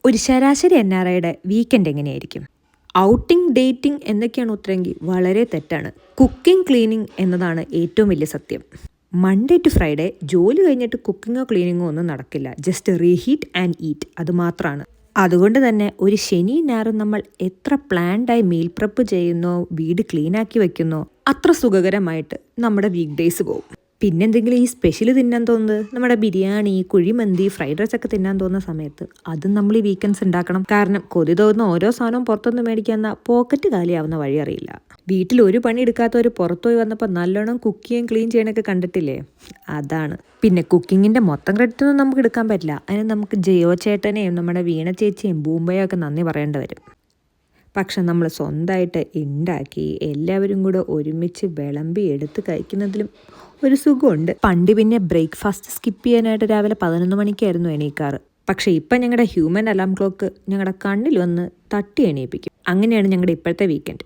ഒരു ശരാശരി NRIയുടെ വീക്കെൻഡ് എങ്ങനെയായിരിക്കും? ഔട്ടിംഗ്, ഡേറ്റിംഗ് എന്നൊക്കെയാണ് ഉത്തരമെങ്കിൽ വളരെ തെറ്റാണ്. കുക്കിംഗ്, ക്ലീനിങ് എന്നതാണ് ഏറ്റവും വലിയ സത്യം. മൺഡേ ടു ഫ്രൈഡേ ജോലി കഴിഞ്ഞിട്ട് കുക്കിങ്ങോ ക്ലീനിങ്ങോ ഒന്നും നടക്കില്ല. ജസ്റ്റ് റീഹീറ്റ് ആൻഡ് ഈറ്റ്, അത് മാത്രമാണ്. അതുകൊണ്ട് തന്നെ ഒരു ശനി ഞായറും നമ്മൾ എത്ര പ്ലാൻഡായി മീൽ പ്രെപ്പ് ചെയ്യുന്നോ, വീട് ക്ലീനാക്കി വെക്കുന്നോ, അത്ര സുഖകരമായിട്ട് നമ്മുടെ വീക്ക് ഡേയ്സ് പോകും. പിന്നെന്തെങ്കിലും ഈ സ്പെഷ്യൽ തിന്നാൻ തോന്നുന്നത്, നമ്മുടെ ബിരിയാണി, കുഴിമന്തി, ഫ്രൈഡ് റൈസ് ഒക്കെ തിന്നാൻ തോന്നുന്ന സമയത്ത് അതും നമ്മൾ ഈ വീക്കെൻഡ്സ് ഉണ്ടാക്കണം. കാരണം കൊതി തോന്നുന്ന ഓരോ സാധനവും പുറത്തുനിന്ന് മേടിക്കാന്ന പോക്കറ്റ് കാലിയാവുന്ന വഴി അറിയില്ല. വീട്ടിൽ ഒരു പണി എടുക്കാത്തവർ പുറത്തുപോയി വന്നപ്പോൾ നല്ലോണം കുക്ക് ചെയ്യാൻ ക്ലീൻ ചെയ്യണൊക്കെ കണ്ടിട്ടില്ലേ? അതാണ്. പിന്നെ കുക്കിങ്ങിൻ്റെ മൊത്തം ക്രെഡിറ്റൊന്നും നമുക്ക് എടുക്കാൻ പറ്റില്ല. അതിന് നമുക്ക് ജയോ ചേട്ടനെയും നമ്മുടെ വീണ ചേച്ചിയും ബൂമ്പയും ഒക്കെ നന്ദി പറയേണ്ടി വരും. പക്ഷെ നമ്മൾ സ്വന്തമായിട്ട് ഉണ്ടാക്കി എല്ലാവരും കൂടെ ഒരുമിച്ച് വിളമ്പി എടുത്ത് കഴിക്കുന്നതിലും ഒരു സുഖമുണ്ട്. പണ്ട് പിന്നെ ബ്രേക്ക്ഫാസ്റ്റ് സ്കിപ്പ് ചെയ്യാനായിട്ട് രാവിലെ 11 മണിക്കായിരുന്നു എണീക്കാറ്. പക്ഷേ ഇപ്പം ഞങ്ങളുടെ ഹ്യൂമൻ അലാം ക്ലോക്ക് ഞങ്ങളുടെ കണ്ണിൽ വന്ന് തട്ടി എണീപ്പിക്കും. അങ്ങനെയാണ് ഞങ്ങളുടെ ഇപ്പോഴത്തെ വീക്കെൻഡ്.